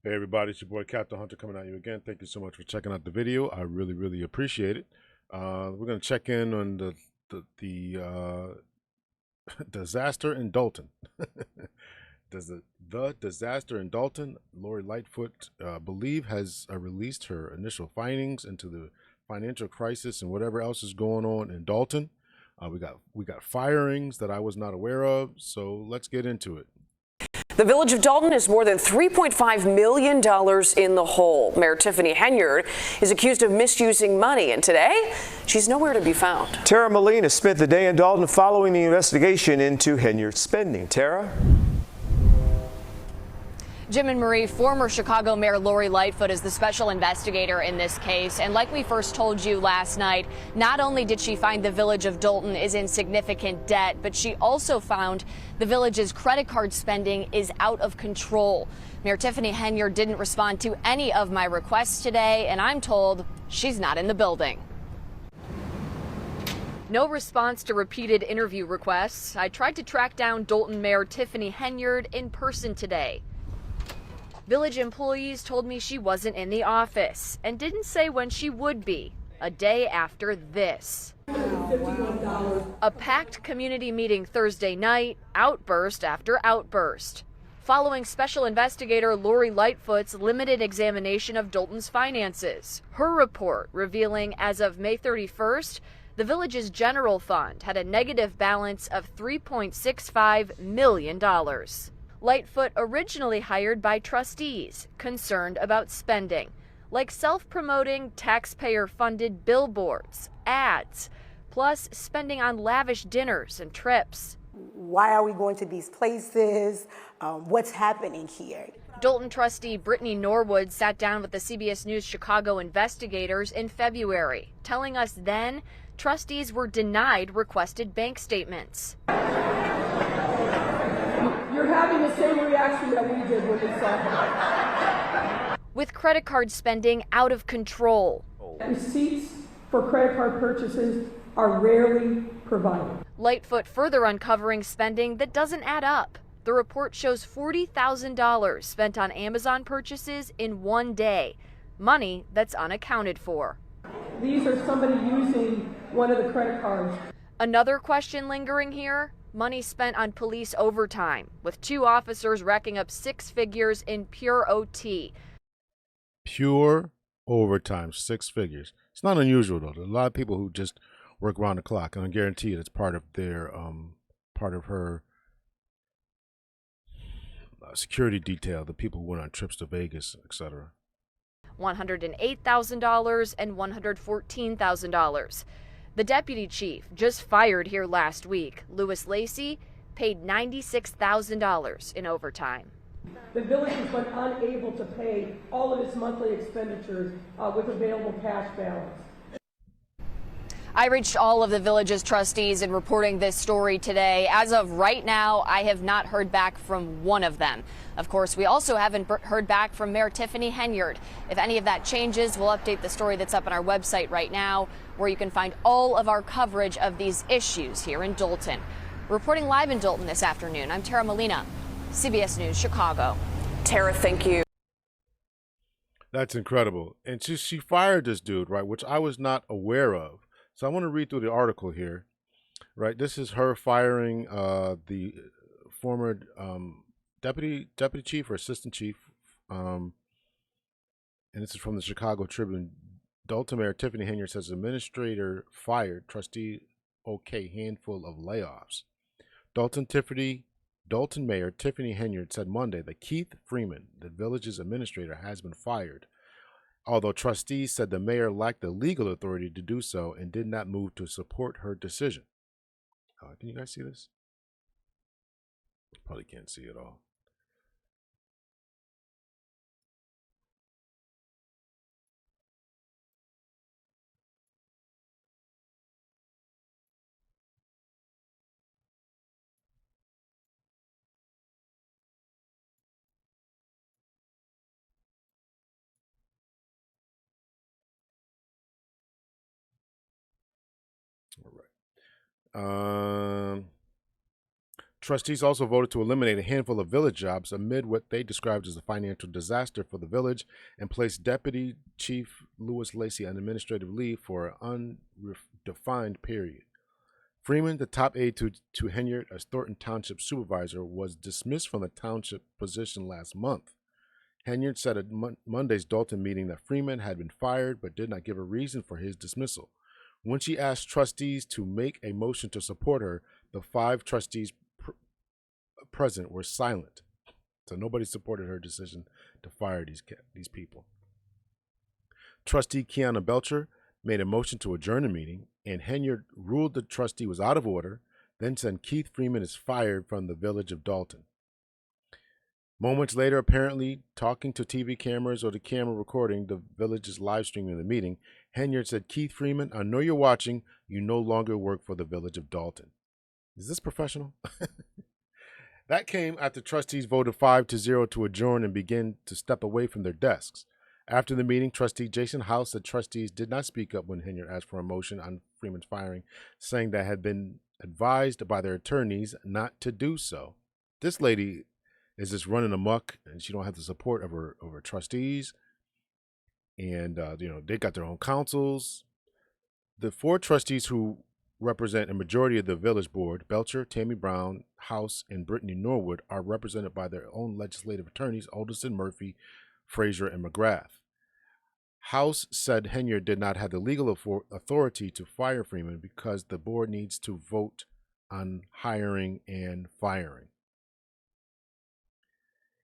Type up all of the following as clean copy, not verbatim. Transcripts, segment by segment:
Hey everybody, it's your boy Captain Hunter coming at you again. Thank you so much for checking out the video. I really appreciate it. We're gonna check in on the disaster in Dolton. Does the disaster in Dolton? Lori Lightfoot believe has released her initial findings into the financial crisis and whatever else is going on in Dolton. We got firings that I was not aware of. So let's get into it. The village of Dolton is more than $3.5 million in the hole. Mayor Tiffany Henyard is accused of misusing money, and today she's nowhere to be found. Tara Molina spent the day in Dolton following the investigation into Henyard's spending. Tara? Jim and Marie, former Chicago Mayor Lori Lightfoot is the special investigator in this case. And like we first told you last night, not only did she find the village of Dolton is in significant debt, but she also found the village's credit card spending is out of control. Mayor Tiffany Henyard didn't respond to any of my requests today, and I'm told she's not in the building. No response to repeated interview requests. I tried to track down Dolton Mayor Tiffany Henyard in person today. Village employees told me she wasn't in the office and didn't say when she would be, a day after this. A packed community meeting Thursday night, outburst after outburst. Following special investigator Lori Lightfoot's limited examination of Dolton's finances. Her report revealing as of May 31st, the village's general fund had a negative balance of $3.65 million. Lightfoot originally hired by trustees concerned about spending, like self-promoting taxpayer-funded billboards, ads, plus spending on lavish dinners and trips. Why are we going to these places? What's happening here? Dolton trustee Brittany Norwood sat down with the CBS News Chicago investigators in February, telling us then trustees were denied requested bank statements. You're having the same reaction that we did when we saw her. With credit card spending out of control. Receipts for credit card purchases are rarely provided. Lightfoot further uncovering spending that doesn't add up. The report shows $40,000 spent on Amazon purchases in one day, money that's unaccounted for. These are somebody using one of the credit cards. Another question lingering here? Money spent on police overtime, with 2 officers racking up 6 figures in pure OT. Pure overtime, 6 figures. It's not unusual though. There's a lot of people who just work around the clock, and I guarantee you that's part of their part of her security detail. The people who went on trips to Vegas, etc. $108,000 and $114,000. The deputy chief, just fired here last week, Louis Lacey, paid $96,000 in overtime. The village has been unable to pay all of its monthly expenditures with available cash balance. I reached all of the village's trustees in reporting this story today. As of right now, I have not heard back from one of them. Of course, we also haven't heard back from Mayor Tiffany Henyard. If any of that changes, we'll update the story that's up on our website right now, where you can find all of our coverage of these issues here in Dolton. Reporting live in Dolton this afternoon, I'm Tara Molina, CBS News, Chicago. Tara, thank you. That's incredible. And she fired this dude, right, which I was not aware of. So I want to read through the article here, right? This is her firing the former deputy chief or assistant chief, and this is from the Chicago Tribune. Dolton Mayor Tiffany Henyard says administrator fired, trustee okay, handful of layoffs. Dolton Mayor Tiffany Henyard said Monday that Keith Freeman, the village's administrator, has been fired, although trustees said the mayor lacked the legal authority to do so and did not move to support her decision. Can you guys see this? Probably can't see it all. All right. Trustees also voted to eliminate a handful of village jobs amid what they described as a financial disaster for the village and placed Deputy Chief Louis Lacey on administrative leave for an undefined period. Freeman, the top aide to Henyard as Thornton Township Supervisor, was dismissed from the township position last month. Henyard said at Monday's Dolton meeting that Freeman had been fired but did not give a reason for his dismissal. When she asked trustees to make a motion to support her, the 5 trustees present were silent. So nobody supported her decision to fire these people. Trustee Kiana Belcher made a motion to adjourn the meeting, and Henyard ruled the trustee was out of order, then said Keith Freeman is fired from the village of Dolton. Moments later, apparently talking to TV cameras or the camera recording the village's live streaming the meeting, Henyard said, Keith Freeman, I know you're watching. You no longer work for the village of Dolton. Is this professional? That came after trustees voted 5-0 to adjourn and begin to step away from their desks. After the meeting, Trustee Jason House said trustees did not speak up when Henyard asked for a motion on Freeman's firing, saying they had been advised by their attorneys not to do so. This lady is just running amok, and she don't have the support of her trustees. And they got their own councils. The 4 trustees who represent a majority of the village board, Belcher, Tammy Brown, House, and Brittany Norwood, are represented by their own legislative attorneys, Alderson, Murphy, Frazier, and McGrath. House said Henyard did not have the legal authority to fire Freeman because the board needs to vote on hiring and firing.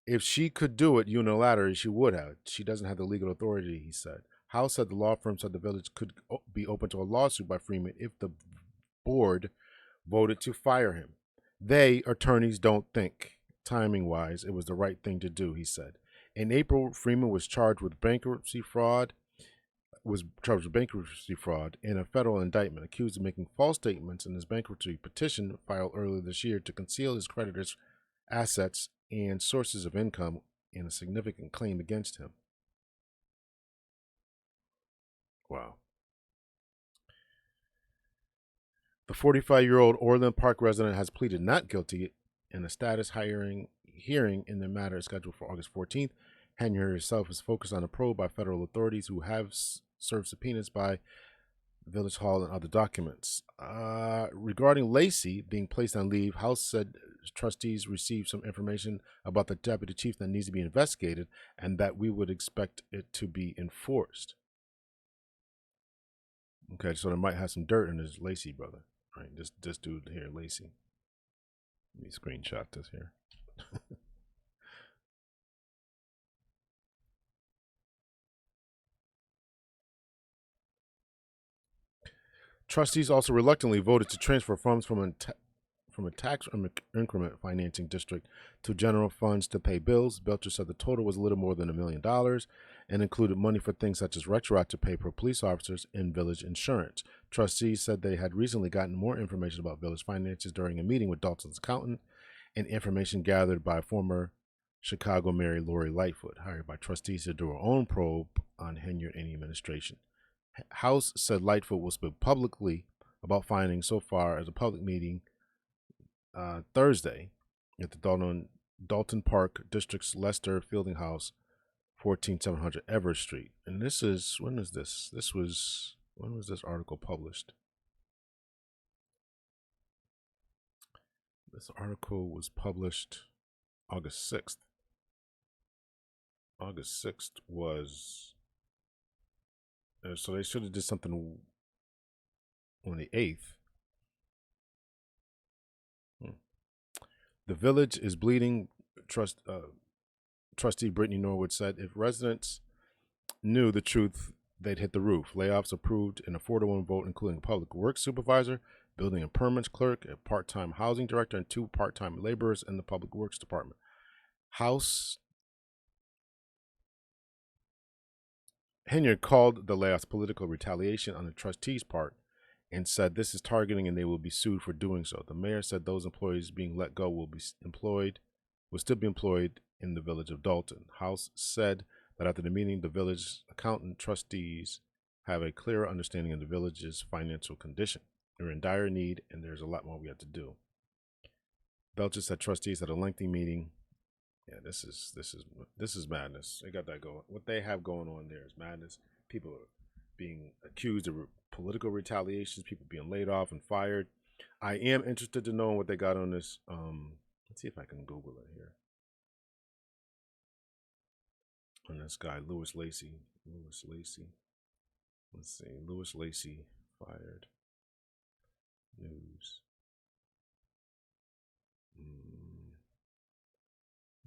If she could do it unilaterally, she would have. She doesn't have the legal authority, he said. House said the law firm said the village could be open to a lawsuit by Freeman if the board voted to fire him. They, attorneys, don't think, timing-wise, it was the right thing to do, he said. In April, Freeman was charged with bankruptcy fraud in a federal indictment, accused of making false statements in his bankruptcy petition filed earlier this year to conceal his creditors' assets and sources of income in a significant claim against him. Wow. The 45-year-old Orland Park resident has pleaded not guilty in a status hearing in the matter scheduled for August 14th. Henyard herself is focused on a probe by federal authorities who have served subpoenas by Village Hall and other documents. Regarding Lacey being placed on leave, House said trustees received some information about the deputy chief that needs to be investigated and that we would expect it to be enforced. Okay, so they might have some dirt in this Lacey brother, right? This dude here, Lacey. Let me screenshot this here. Trustees also reluctantly voted to transfer funds from a tax increment financing district to general funds to pay bills. Belcher said the total was a little more than $1 million and included money for things such as retroactive pay for police officers and village insurance. Trustees said they had recently gotten more information about village finances during a meeting with Dolton's accountant and information gathered by former Chicago Mayor Lori Lightfoot, hired by trustees to do her own probe on Henyard and the administration. House said Lightfoot will speak publicly about findings so far as a public meeting Thursday at the Dolton Park District's Lester Fielding House, 14700 Everett Street. And this is, when is this? When was this article published? This article was published August 6th. August 6th was, so they should have did something on the 8th. The village is bleeding, Trustee Brittany Norwood said. If residents knew the truth, they'd hit the roof. Layoffs approved in a 4-1 vote, including a public works supervisor, building and permits clerk, a part-time housing director, and 2 part-time laborers in the public works department. House Henyard called the layoffs political retaliation on the trustees' part and said this is targeting and they will be sued for doing so. The mayor said those employees being let go will still be employed in the village of Dolton. House said that after the meeting, the village accountant trustees have a clearer understanding of the village's financial condition. They're in dire need and there's a lot more we have to do. Belcher said trustees had a lengthy meeting. Yeah, this is madness. They got that going. What they have going on there is madness. People are being accused of political retaliations. People being laid off and fired. I am interested to know what they got on this. Let's see if I can Google it here. On this guy, Louis Lacy. Let's see. Louis Lacy fired. News.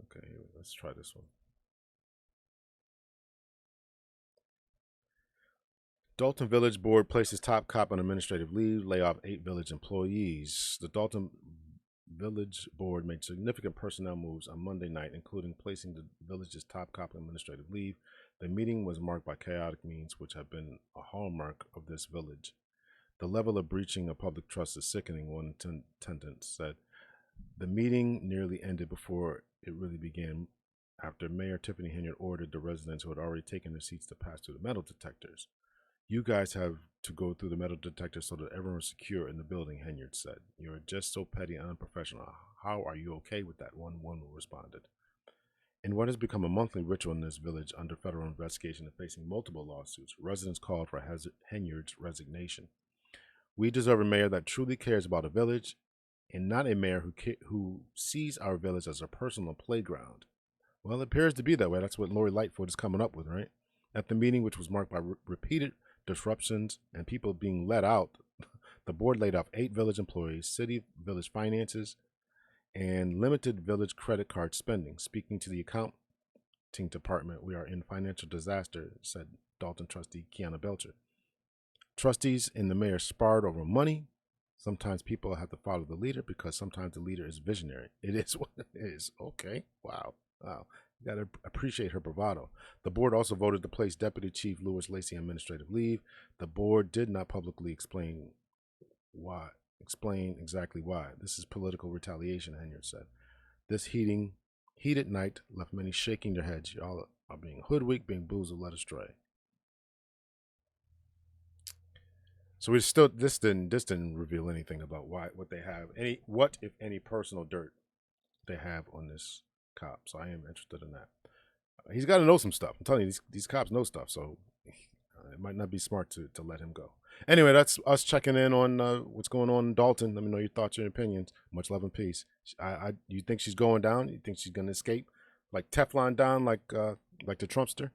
Okay, let's try this one. Dolton Village Board places top cop on administrative leave, lay off 8 village employees. The Dolton Village Board made significant personnel moves on Monday night, including placing the village's top cop on administrative leave. The meeting was marked by chaotic means, which have been a hallmark of this village. The level of breaching of public trust is sickening, one attendant said. The meeting nearly ended before it really began, after Mayor Tiffany Henyard ordered the residents who had already taken their seats to pass through the metal detectors. You guys have to go through the metal detector so that everyone's secure in the building, Henyard said. You're just so petty and unprofessional. How are you okay with that? One woman responded. In what has become a monthly ritual in this village under federal investigation and facing multiple lawsuits, residents called for Henyard's resignation. We deserve a mayor that truly cares about a village, and not a mayor who sees our village as a personal playground. Well, it appears to be that way. That's what Lori Lightfoot is coming up with, right? At the meeting, which was marked by repeated disruptions and people being let out, the board laid off 8 village employees, city village finances, and limited village credit card spending. Speaking to the accounting department, we are in financial disaster, said Dolton trustee Kiana Belcher. Trustees and the mayor sparred over money. Sometimes people have to follow the leader because sometimes the leader is visionary. It is what it is. Okay. Wow. You got to appreciate her bravado. The board also voted to place Deputy Chief Louis Lacy on administrative leave. The board did not publicly explain exactly why. This is political retaliation, Henyard said. This heated night left many shaking their heads. Y'all are being hoodwinked, being boozled, led astray. So this didn't reveal anything about what they have, what if any personal dirt they have on this cop. So I am interested in that. He's got to know some stuff. I'm telling you, these cops know stuff, so it might not be smart to let him go. Anyway, that's us checking in on what's going on in Dolton. Let me know your thoughts and opinions. Much love and peace. You think she's going down? You think she's gonna escape like Teflon down, like the Trumpster?